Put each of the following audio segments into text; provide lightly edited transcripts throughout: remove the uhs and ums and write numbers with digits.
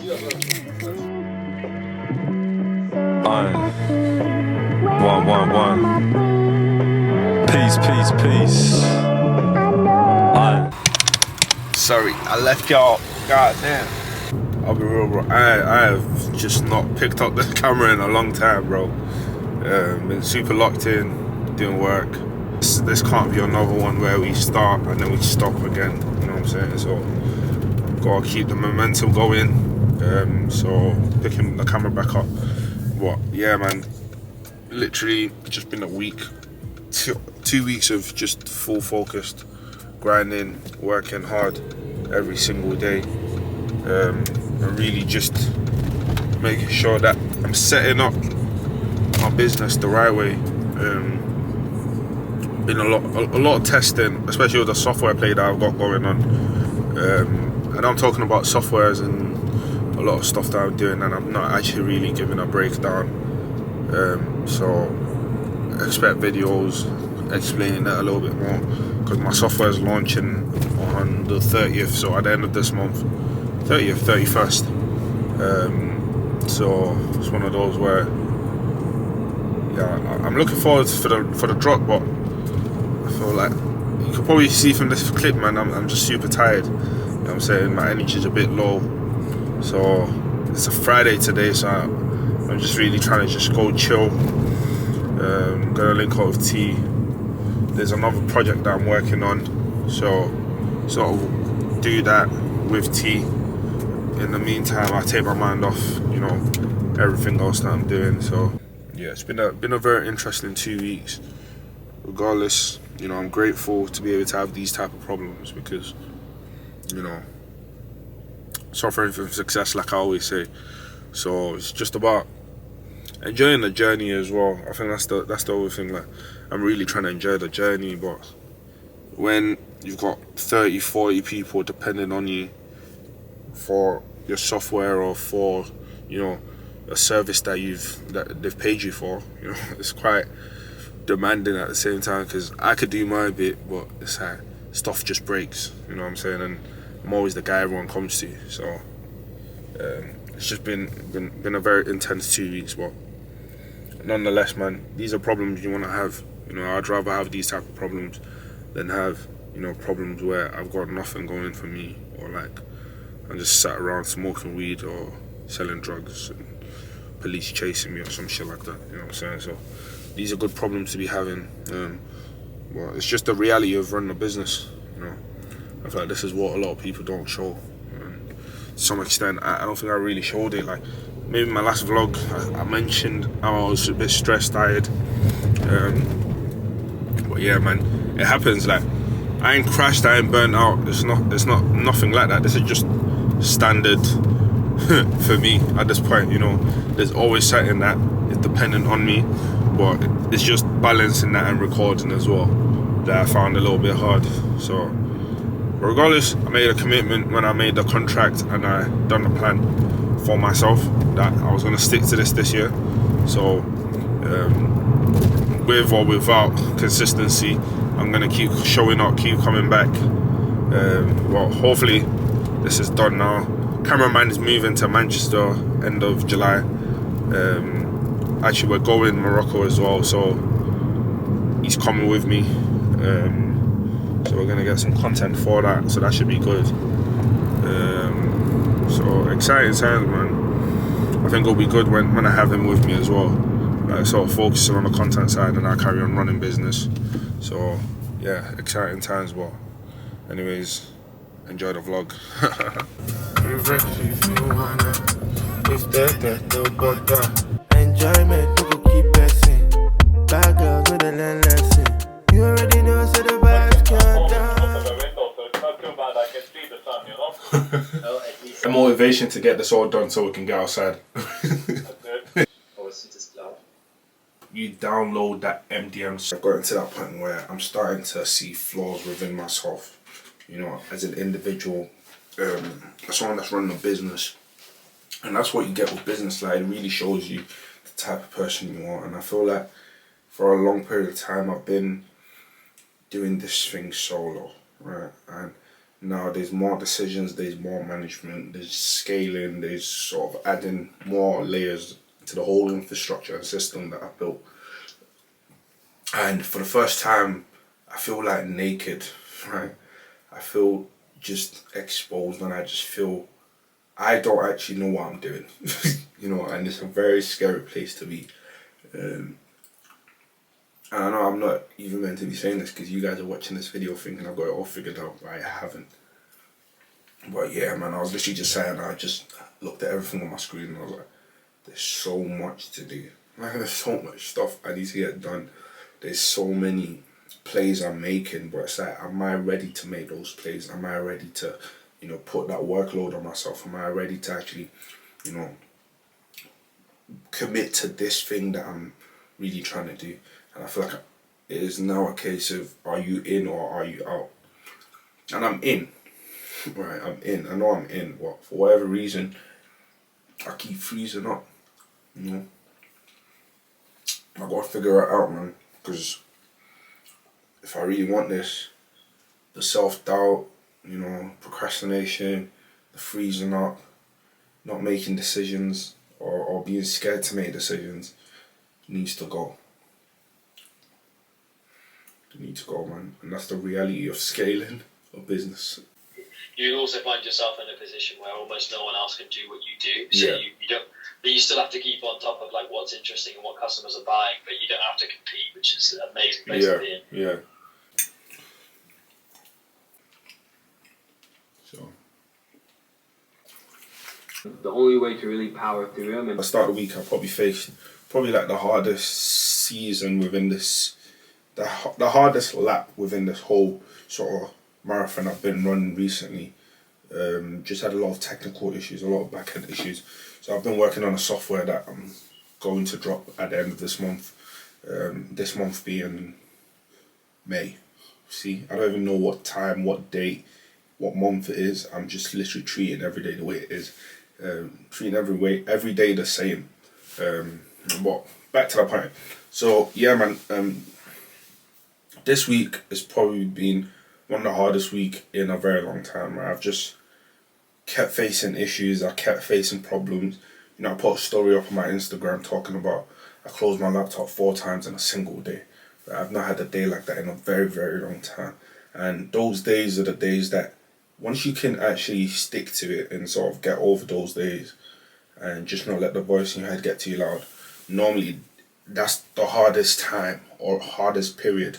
Peace. Sorry, I left y'all. God damn. I'll be real, bro. I have just not picked up the camera in a long time, bro. Been super locked in, doing work. This can't be another one where we start and then we stop again. You know what I'm saying? So gotta keep the momentum going. So picking the camera back up. But yeah, man. Literally just been a week, 2 weeks of just full focused, grinding, working hard every single day. And really just making sure that I'm setting up my business the right way. Been a lot of testing, especially with the software play that I've got going on. And I'm talking about softwares and a lot of stuff that I'm doing, and I'm not actually really giving a breakdown. So expect videos explaining that a little bit more, because my software is launching on the 30th, so at the end of this month, 30th, 31st. So it's one of those where, yeah, I'm looking forward for the drop, but I feel like you can probably see from this clip, man, I'm just super tired. You know what I'm saying? My energy's a bit low. So it's a Friday today, so I'm just really trying to just go chill. Gonna link up with T. There's another project that I'm working on, so sort of do that with T. In the meantime, I take my mind off, you know, everything else that I'm doing. So yeah, it's been a very interesting 2 weeks. Regardless, you know, I'm grateful to be able to have these type of problems, because, you know, suffering from success, like I always say. So it's just about enjoying the journey as well. I think that's the other thing. Like, I'm really trying to enjoy the journey, but when you've got 30, 40 people depending on you for your software or for, you know, a service that they've paid you for, you know, it's quite demanding at the same time, because I could do my bit, but it's like stuff just breaks, you know what I'm saying, and I'm always the guy everyone comes to. So it's just been a very intense 2 weeks, but nonetheless, man, these are problems you want to have. You know, I'd rather have these type of problems than have, you know, problems where I've got nothing going for me, or like I'm just sat around smoking weed or selling drugs and police chasing me or some shit like that. You know what I'm saying? So these are good problems to be having. Well, it's just the reality of running a business. You know, I feel like this is what a lot of people don't show. To some extent, I don't think I really showed it. Like, maybe my last vlog, I mentioned how I was a bit stressed, tired. But yeah, man, it happens. Like, I ain't crashed, I ain't burnt out. It's not nothing like that. This is just standard for me at this point. You know, there's always something that is dependent on me, but it's just balancing that and recording as well that I found a little bit hard. So regardless, I made a commitment when I made the contract, and I done the plan for myself that I was going to stick to this year. So with or without consistency, I'm going to keep showing up, keep coming back. Well, hopefully this is done now. Cameraman is moving to Manchester end of July. Actually, we're going to Morocco as well, so he's coming with me. So we're going to get some content for that, so that should be good. So exciting times, man. I think it'll be good when I have him with me as well. Like, sort of focusing on the content side, and I carry on running business. So yeah, exciting times. But anyways, enjoy the vlog. Enjoyment, people keep pressing. Bad girls with a lesson. You already know, so the vibes can't down. The motivation to get this all done so we can get outside. You download that MDM. I've gotten to that point where I'm starting to see flaws within myself, you know, as an individual, as someone that's running a business. And that's what you get with business. Like, it really shows you the type of person you are. And I feel like for a long period of time I've been doing this thing solo, right? And now there's more decisions, there's more management, there's scaling, there's sort of adding more layers to the whole infrastructure and system that I've built. And for the first time, I feel like naked, right? I feel just exposed, and I just feel I don't actually know what I'm doing, you know, and it's a very scary place to be. And I know I'm not even meant to be saying this because you guys are watching this video thinking I've got it all figured out, but I haven't. But yeah, man, I was literally just saying, I just looked at everything on my screen and I was like, there's so much to do. Like, there's so much stuff I need to get done. There's so many plays I'm making, but it's like, am I ready to make those plays? Am I ready to, you know, put that workload on myself? Am I ready to actually, you know, commit to this thing that I'm really trying to do? And I feel like it is now a case of, are you in or are you out? And I'm in, right? I'm in. I know I'm in, but for whatever reason, I keep freezing up, you know? I gotta figure it out, man, because if I really want this, the self-doubt, you know, procrastination, the freezing up, not making decisions, or being scared to make decisions, needs to go. They need to go, man. And that's the reality of scaling a business. You also find yourself in a position where almost no one else can do what you do. So Yeah. you don't, but you still have to keep on top of like what's interesting and what customers are buying, but you don't have to compete, which is an amazing place to be in. Yeah. So The only way to really power through them. at And the start of the week, I probably faced like the hardest season within this, the hardest lap within this whole sort of marathon I've been running recently. Just had a lot of technical issues, a lot of back end issues. So I've been working on a software that I'm going to drop at the end of this month. This month being May. See, I don't even know what time, what date, what month it is. I'm just literally treating every day the way it is. Treating every day the same. But back to the point. So yeah, man. This week has probably been one of the hardest week in a very long time. Right? I've just kept facing issues. I kept facing problems. You know, I put a story up on my Instagram talking about I closed my laptop 4 times in a single day. Right? I've not had a day like that in a very, very long time. And those days are the days that once you can actually stick to it and sort of get over those days and just not let the voice in your head get too loud, normally that's the hardest time or hardest period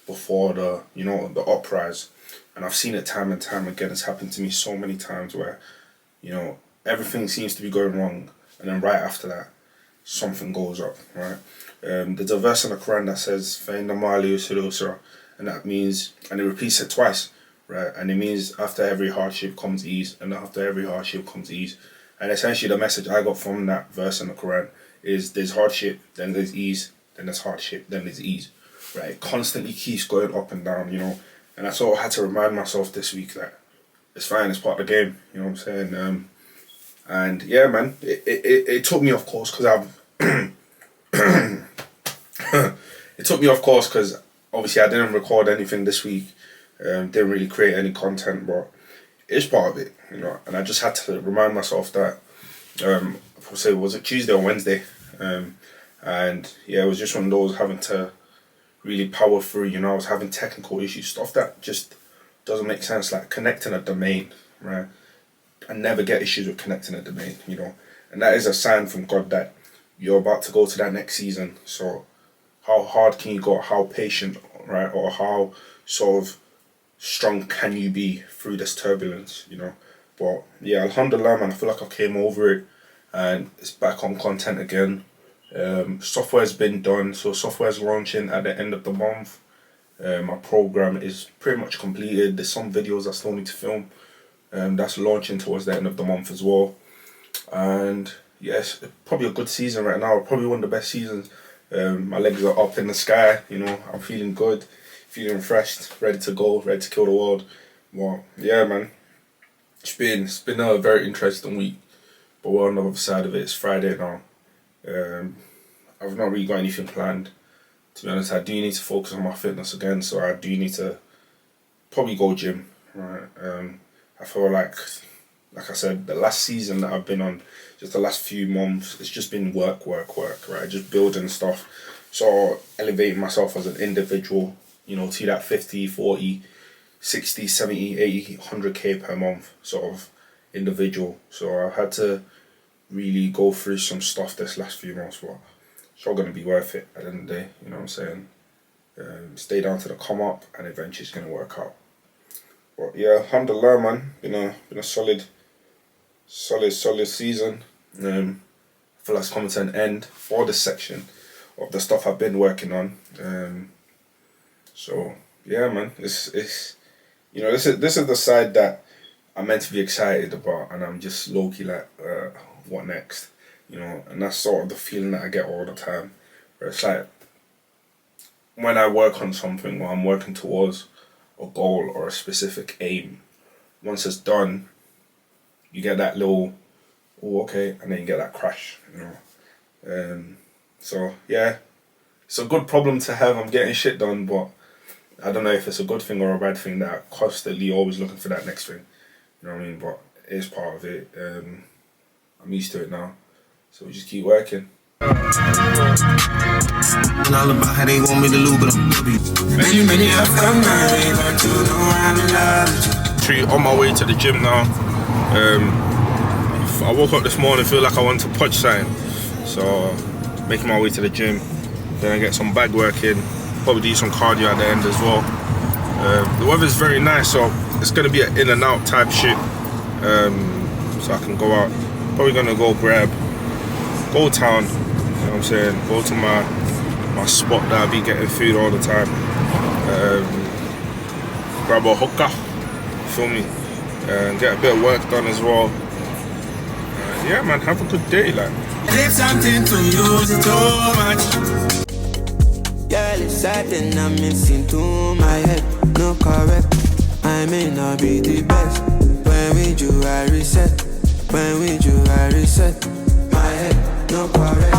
before the, you know, the uprise. And I've seen it time and time again. It's happened to me so many times where, you know, everything seems to be going wrong, and then right after that, something goes up, right? There's a verse in the Quran that says, "Fa'inna ma'al usri yusra," and that means, and it repeats it twice, right? And it means after every hardship comes ease, and after every hardship comes ease. And essentially the message I got from that verse in the Quran is there's hardship, then there's ease, then there's hardship, then there's ease, right? It constantly keeps going up and down, you know? And I sort of had to remind myself this week that it's fine, it's part of the game, you know what I'm saying? And yeah, man, it took me off course because I've... it took me off course because obviously I didn't record anything this week, didn't really create any content, but it's part of it, you know? And I just had to remind myself that, was it Tuesday or Wednesday? And yeah, it was just one of those having to really power through, you know. I was having technical issues, stuff that just doesn't make sense, like connecting a domain, right? I never get issues with connecting a domain, you know. And that is a sign from God that you're about to go to that next season. So how hard can you go? How patient, right? Or how sort of strong can you be through this turbulence, you know? But yeah, alhamdulillah, man, I feel like I came over it and it's back on content again. Software's been done, so software's launching at the end of the month. My program is pretty much completed. There's some videos I still need to film. That's launching towards the end of the month as well. And yes, probably a good season right now. Probably one of the best seasons. My legs are up in the sky. You know, I'm feeling good, feeling refreshed, ready to go, ready to kill the world. Well, yeah, man. It's been a very interesting week. But we're on the other side of it. It's Friday now. I've not really got anything planned. To be honest, I do need to focus on my fitness again, so I do need to probably go gym. right? I feel like I said, the last season that I've been on, just the last few months, it's just been work, right? Just building stuff. So elevating myself as an individual, you know, to that 50, 40, 60, 70, 80, 100k per month sort of individual. So I've had to really go through some stuff this last few months, but it's all going to be worth it at the end of the day, you know what I'm saying? Stay down to the come up and eventually it's going to work out. But yeah, alhamdulillah, man, been a solid season. I feel like it's coming to an end for this section of the stuff I've been working on. So yeah, man, it's you know, this is the side that I'm meant to be excited about, and I'm just low-key like, what next? You know, and that's sort of the feeling that I get all the time, where it's like, when I work on something or I'm working towards a goal or a specific aim, once it's done, you get that little, oh, okay, and then you get that crash, you know. So yeah, it's a good problem to have. I'm getting shit done, but I don't know if it's a good thing or a bad thing that I'm constantly always looking for that next thing. You know what I mean? But it is part of it. I'm used to it now, so we just keep working. And all about how they want me to lose, but I'm many I found my way, but you know I'm in love. On my way to the gym now. I woke up this morning, feel like I want to punch something, so making my way to the gym. Then I get some bag work in, probably do some cardio at the end as well. The weather's very nice, so it's gonna be an in and out type shit. So I can go out. Probably gonna go go town. You know what I'm saying? Go to my spot that I be getting food all the time. Grab a hookah, feel me? And get a bit of work done as well. Yeah, man, have a good day, like. There's something to use too much. Girl, it's something I'm missing to my head. No correct, I may not be the best. When with you I reset. When with you I reset. My head, no correct.